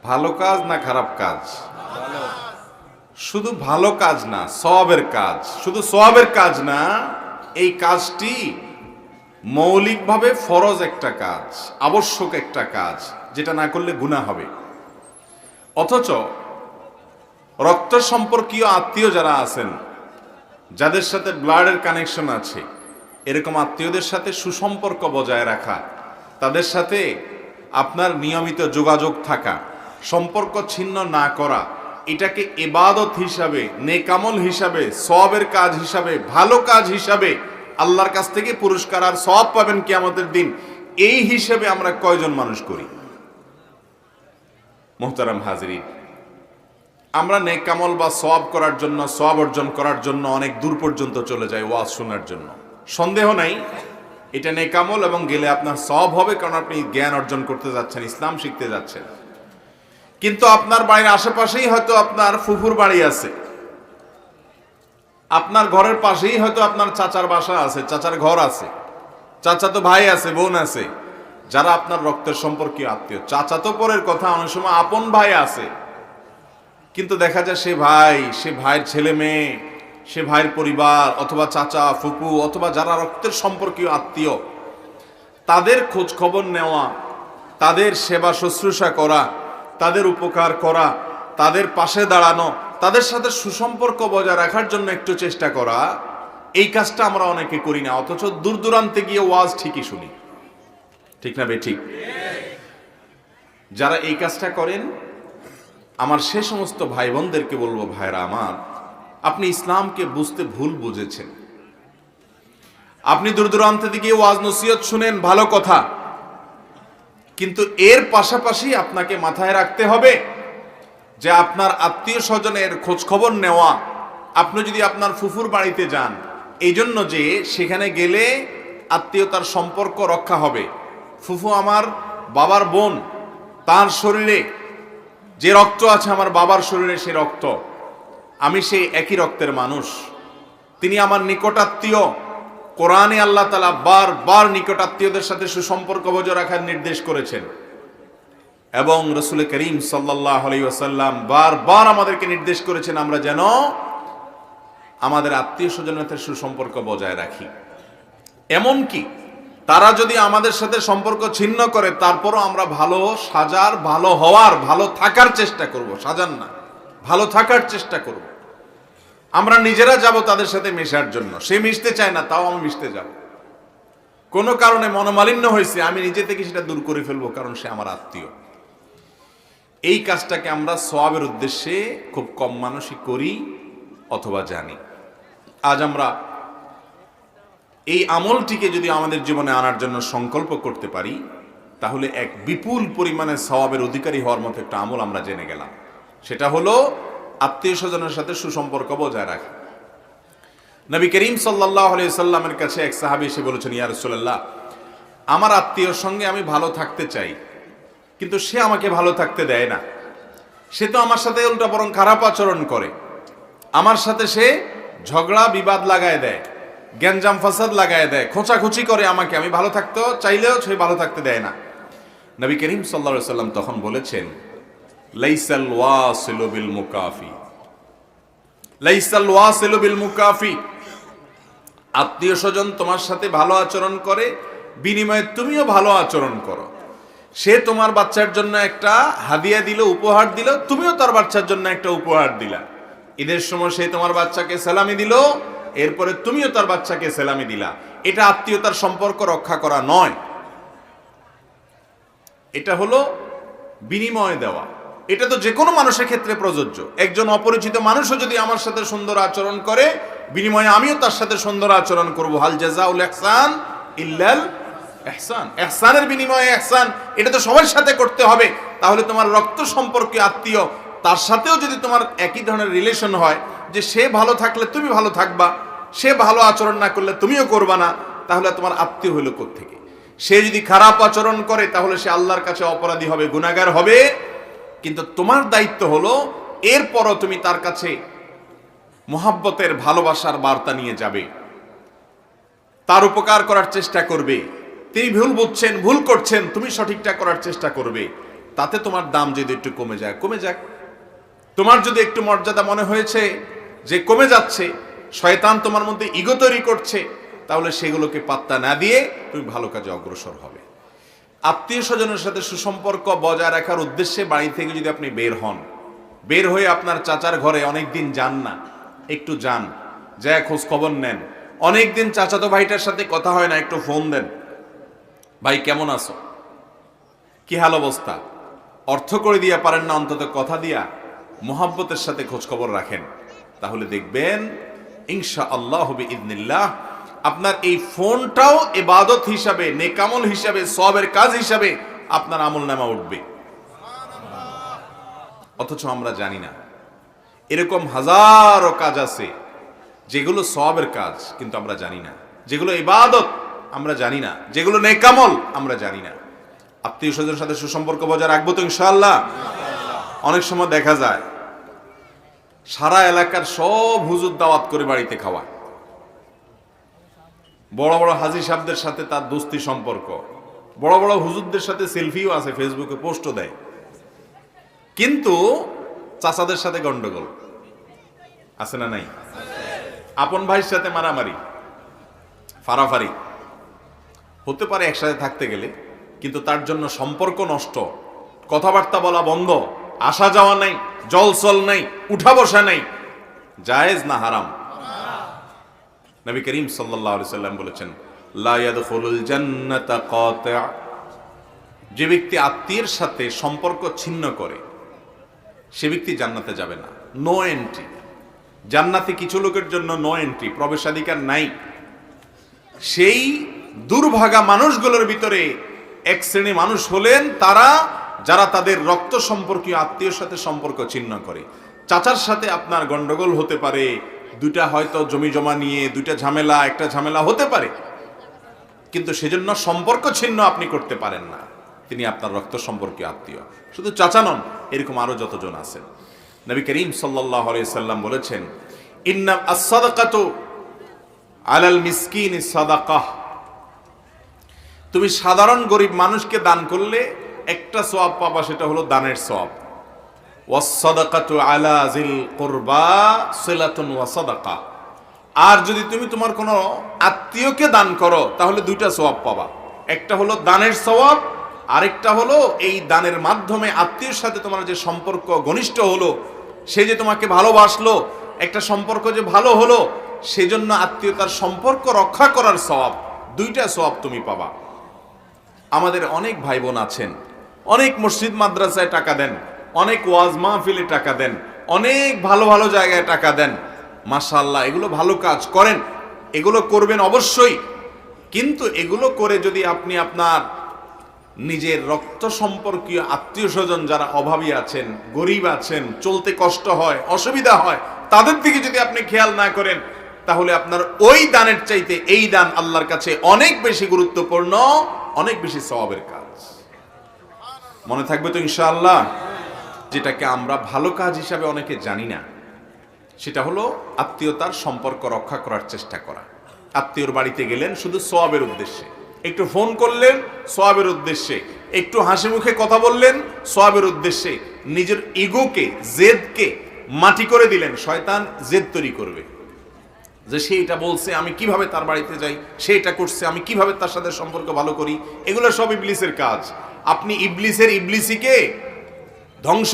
ভালো কাজ না খারাপ কাজ? শুধু ভালো কাজ না, সওয়াবের কাজ। শুধু সওয়াবের কাজ না, এই কাজটি মৌলিকভাবে ফরজ একটা কাজ, আবশ্যক একটা কাজ, যেটা না করলে গুনাহ হবে। অথচ রক্ত সম্পর্কীয় আত্মীয় যারা আছেন, যাদের সাথে ব্লাডের কানেকশন আছে, এরকম আত্মীয়দের সাথে সুসম্পর্ক বজায় রাখা, তাদের সাথে আপনার নিয়মিত যোগাযোগ থাকা, সম্পর্ক ছিন্ন না করা, এটাকে ইবাদত হিসাবে, নেকামল হিসাবে, সওয়াবের কাজ হিসাবে, ভালো কাজ হিসাবে আল্লাহর কাছ থেকে পুরস্কার আর সওয়াব পাবেন কিয়ামতের দিন, এই হিসাবে আমরা কয়জন মানুষ করি? মুহতারাম হাজিরিন, আমরা নেকামল বা সওয়াব করার জন্য, সওয়াব অর্জন করার জন্য অনেক দূর পর্যন্ত চলে যাই ওয়াজ শোনার জন্য। সন্দেহ নাই এটা নেকামল এবং গেলে আপনার সওয়াব হবে, কারণ আপনি জ্ঞান অর্জন করতে যাচ্ছেন, ইসলাম শিখতে যাচ্ছেন। কিন্তু আপনার বাড়ির আশেপাশেই হয়তো আপনার ফুফুর বাড়ি আছে, আপনার ঘরের পাশেই হয়তো আপনার চাচার বাসা আছে, চাচার ঘর আছে, চাচাতো ভাই আছে, বোন আছে, যারা আপনার রক্তের সম্পর্কীয় আত্মীয়। চাচাতো পরের কথা, অনেক সময় আপন ভাই আছে, কিন্তু দেখা যায় সে ভাইয়ের ছেলে মেয়ে, সে ভাইয়ের পরিবার, অথবা চাচা ফুপু, অথবা যারা রক্তের সম্পর্কীয় আত্মীয়, তাদের খোঁজ খবর নেওয়া, তাদের সেবা শুশ্রূষা করা, তাদের উপকার করা, তাদের পাশে দাঁড়ানো, তাদের সাথে সুসম্পর্ক বজায় রাখার জন্য একটু চেষ্টা করা, এই কাজটা আমরা অনেকে করি না। অথচ দূর দূরান্তে গিয়ে ওয়াজ ঠিকই শুনি, ঠিক না বেঠিক? যারা এই কাজটা করেন, আমার সে সমস্ত ভাই বোনদেরকে বলবো, ভাইরা আমার, আপনি ইসলামকে বুঝতে ভুল বুঝেছেন। আপনি দূর দূরান্তে দিকে ওয়াজ নসিহত শুনেন, ভালো কথা, কিন্তু এর পাশাপাশি আপনাকে মাথায় রাখতে হবে যে আপনার আত্মীয় স্বজনের খোঁজ খবর নেওয়া। আপনি যদি আপনার ফুফুর বাড়িতে যান, এই জন্য যে সেখানে গেলে আত্মীয়তার সম্পর্ক রক্ষা হবে। ফুফু আমার বাবার বোন, তার শরীরে যে রক্ত আছে আমার বাবার শরীরে সে রক্ত, আমি সেই একই রক্তের মানুষ, তিনি আমার নিকটাত্মীয়। কোরআনে আল্লাহ তাআলা বারবার নিকটাত্মীয়দের সাথে সুসম্পর্ক বজায় রাখার নির্দেশ করেছেন, এবং রাসূল করিম সাল্লাল্লাহু আলাইহি ওয়াসাল্লাম বারবার আমাদেরকে নির্দেশ করেছেন আমরা যেন আমাদের আত্মীয় স্বজনের সাথে সুসম্পর্ক বজায় রাখি। এমনকি তারা যদি আমাদের সাথে সম্পর্ক ছিন্ন করে, তারপরও আমরা ভালো সাজার, ভালো হওয়ার, ভালো থাকার চেষ্টা করব। সাজান না, ভালো থাকার চেষ্টা করব। আমরা নিজেরা যাব তাদের সাথে মেশার জন্য, সে মিশতে চায় না, তাও আমি মিশতে যাব। কোনো কারণে মনোমালিন্য হয়েছে, আমি নিজে থেকে সেটা দূর করে ফেলবো, কারণ সে আমার আত্মীয়। এই কাজটাকে আমরা সওয়াবের উদ্দেশ্যে খুব কম মানুষই করি অথবা জানি। আজ আমরা এই আমলটিকে যদি আমাদের জীবনে আনার জন্য সংকল্প করতে পারি, তাহলে এক বিপুল পরিমাণে সওয়াবের অধিকারী হওয়ার মতো একটা আমল আমরা জেনে গেলাম। সেটা হলো আত্মীয় স্বজনের সাথে সুসম্পর্ক বজায় রাখা। নবী করিম সাল্লাল্লাহু আলাইহি সাল্লামের কাছে এক সাহাবী এসে বলেছেন, ইয়া রাসূলুল্লাহ, আমার আত্মীয়র সঙ্গে আমি ভালো থাকতে চাই, কিন্তু সে আমাকে ভালো থাকতে দেয় না। সে তো আমার সাথে উল্টা বরং খারাপ আচরণ করে, আমার সাথে সে ঝগড়া বিবাদ লাগায় দেয়, গ্যাঞ্জাম ফাসাদ লাগায় দেয়, খোঁচাখুচি করে আমাকে, আমি ভালো থাকতে চাইলেও সে ভালো থাকতে দেয় না। নবী করিম সাল্লাল্লাহু আলাইহি সাল্লাম তখন বলেছেন, লাইসাল ওয়াসিলু বিল মুকাফি, লাইসাল ওয়াসিলু বিল মুকাফি। আত্মীয় স্বজন তোমার সাথে ভালো আচরণ করে, বিনিময়ে তুমিও ভালো আচরণ করো। সে তোমার বাচ্চার জন্য একটা হাদিয়া দিল, উপহার দিল, তুমিও তার বাচ্চার জন্য একটা উপহার দিলা। ঈদের সময় সে তোমার বাচ্চাকে সালামি দিল, এরপরে তুমিও তার বাচ্চাকে সালামি দিলা। এটা আত্মীয়তার সম্পর্ক রক্ষা করা নয়, এটা হলো বিনিময় দেওয়া। এটা তো যে কোনো মানুষের ক্ষেত্রে প্রযোজ্য। একজন অপরিচিত মানুষও যদি আমার সাথে সুন্দর আচরণ করে, বিনিময়ে আমিও তার সাথে সুন্দর আচরণ করব। হাল জাযাউল ইহসান ইল্লাল ইহসান, ইহসানের বিনিময়ে ইহসান, এটা তো সবার সাথে করতে হবে। তাহলে তোমার রক্ত সম্পর্কে আত্মীয়, তার সাথেও যদি তোমার একই ধরনের রিলেশন হয়, যে সে ভালো থাকলে তুমি ভালো থাকবা, সে ভালো আচরণ না করলে তুমিও করবা না, তাহলে তোমার আত্মীয় হইল কোত্থেকে? সে যদি খারাপ আচরণ করে, তাহলে সে আল্লাহর কাছে অপরাধী হবে, গুনাহগার হবে। কিন্তু তোমার দায়িত্ব হলো এরপরও তুমি তার কাছে মোহাব্বতের, ভালোবাসার বার্তা নিয়ে যাবে, তার উপকার করার চেষ্টা করবে। তিনি ভুল বুঝছেন, ভুল করছেন, তুমি সঠিকটা করার চেষ্টা করবে। তাতে তোমার দাম যদি একটু কমে যায় কমে যাক। তোমার যদি একটু মর্যাদা মনে হয়েছে যে কমে যাচ্ছে, শয়তান তোমার মধ্যে ইগো তৈরি করছে, তাহলে সেগুলোকে পাত্তা না দিয়ে তুমি ভালো কাজে অগ্রসর হবে। আত্মীয় স্বজনের সাথে সুসম্পর্ক বজায় রাখার উদ্দেশ্যে বাড়ি থেকে যদি আপনি বের হন, বের হয়ে আপনার চাচার ঘরে অনেকদিন যান না, একটু যান, যায় খোঁজ খবর নেন। অনেকদিন চাচাতো ভাইটার সাথে কথা হয় না, একটু ফোন দেন, ভাই কেমন আছো, কি হাল অবস্থা। অর্থ করে দিয়া পারেন না, অন্তত কথা দিয়া মোহাব্বতের সাথে খোঁজ খবর রাখেন, তাহলে দেখবেন ইনশাআল্লাহ বিইذনিল্লাহ আপনার এই ফোনটাও ইবাদত হিসাবে, নেকামল হিসাবে, সওয়াবের কাজ হিসাবে আপনার আমলনামা উঠবে। অথচ আমরা জানি না এরকম হাজারো কাজ আছে যেগুলো সওয়াবের কাজ, কিন্তু আমরা জানি না। যেগুলো ইবাদত আমরা জানি না, যেগুলো নেকামল আমরা জানি না। আত্মীয় স্বজনের সাথে সুসম্পর্ক বজায় রাখবো তো ইনশাআল্লাহ। অনেক সময় দেখা যায় সারা এলাকার সব হুজুর দাওয়াত করে বাড়িতে খাওয়া, বড় বড় হাজী সাহেবদের সাথে তার দোস্তি সম্পর্ক, বড় বড় হুজুরদের সাথে সেলফিও আছে, ফেসবুকে পোস্টও দেয়, কিন্তু চাচাদের সাথে গন্ডগোল আছে না নাই? আপন ভাইয়ের সাথে মারামারি, ফারাফারি হতে পারে একসাথে থাকতে গেলে, কিন্তু তার জন্য সম্পর্ক নষ্ট, কথাবার্তা বলা বন্ধ, আসা যাওয়া নাই, জলচল নাই, উঠা বসা নাই, জায়েজ না হারাম? নবী করিম সাল্লাল্লাহু আলাইহি সাল্লাম বলেছেন, লা ইয়াদখুলুল জান্নাতা কাতি', যে ব্যক্তি আত্মীয়ের সাথে সম্পর্ক ছিন্ন করে সে ব্যক্তি জান্নাতে যাবে না। No entry. জান্নাতে কিছু লোকের জন্য নো এন্ট্রি, প্রবেশাধিকার নাই। সেই দুর্ভাগা মানুষগুলোর ভিতরে এক শ্রেণী মানুষ হলেন তারা, যারা তাদের রক্ত সম্পর্কীয় আত্মীয়র সাথে সম্পর্ক ছিন্ন করে। চাচার সাথে আপনার গন্ডগোল হতে পারে, দুইটা হয়তো জমি জমা নিয়ে দুইটা ঝামেলা, একটা ঝামেলা হতে পারে, কিন্তু সেজন্য সম্পর্ক ছিন্ন আপনি করতে পারেন না। তিনি আপনার রক্ত সম্পর্কীয় আত্মীয়। শুধু চাচা নন, এরকম আরো যতজন আছেন। নবী করিম সাল্লাল্লাহু আলাইহি সাল্লাম বলেছেন, ইন্না আস-সাদাকাতু আলাল মিসকিনি সাদাকাহ, তুমি সাধারণ গরিব মানুষকে দান করলে একটা সওয়াব পাবা, সেটা হলো দানের সওয়াব। ওয়াস-সাদাকাতু আলা যিল কুরবা সিলাতুন ওয়া সাদাকা, আর যদি তুমি তোমার কোনো আত্মীয়কে দান করো তাহলে দুইটা সওয়াব পাবা। একটা হলো দানের সওয়াব, আরেকটা হলো এই দানের মাধ্যমে আত্মীয়ের সাথে তোমার যে সম্পর্ক ঘনিষ্ঠ হলো, সে যে তোমাকে ভালোবাসলো, একটা সম্পর্ক যে ভালো হলো, সেজন্য আত্মীয়তার সম্পর্ক রক্ষা করার সওয়াব, দুইটা সওয়াব তুমি পাবা। আমাদের অনেক ভাই বোন আছেন, অনেক মসজিদ মাদ্রাসায় টাকা দেন, অনেক ওয়াজ মাহফিলে টাকা দেন, অনেক ভালো ভালো জায়গায় টাকা দেন, মাশাআল্লাহ, এগুলো ভালো কাজ করেন, এগুলো করবেন অবশ্যই। কিন্তু এগুলো করে যদি আপনি আপনার নিজের রক্ত সম্পর্কীয় আত্মীয় স্বজন যারা অভাবী আছেন, গরিব আছেন, চলতে কষ্ট হয়, অসুবিধা হয়, তাদের দিকে যদি আপনি খেয়াল না করেন, তাহলে আপনার ওই দানের চাইতে এই দান আল্লাহর কাছে অনেক বেশি গুরুত্বপূর্ণ, অনেক বেশি সওয়াবের কাজ। মনে থাকবে তো ইনশাআল্লাহ? যেটাকে আমরা ভালো কাজ হিসাবে অনেকে জানি না, সেটা হলো আত্মীয়তার সম্পর্ক রক্ষা করার চেষ্টা করা। আত্মীয়র বাড়িতে গেলেন শুধু সওয়াবের উদ্দেশ্যে, একটু ফোন করলেন সওয়াবের উদ্দেশ্যে, একটু হাসি মুখে কথা বললেন সওয়াবের উদ্দেশ্যে, নিজের ইগোকে, জেদকে মাটি করে দিলেন। শয়তান জেদ তৈরি করবে যে সে এটা বলছে, আমি কিভাবে তার বাড়িতে যাই, সে এটা করছে, আমি কিভাবে তার সাথে সম্পর্ক ভালো করি। এগুলো সব ইবলিসের কাজ। আপনি ইবলিসের ইবলিসিকে ধ্বংস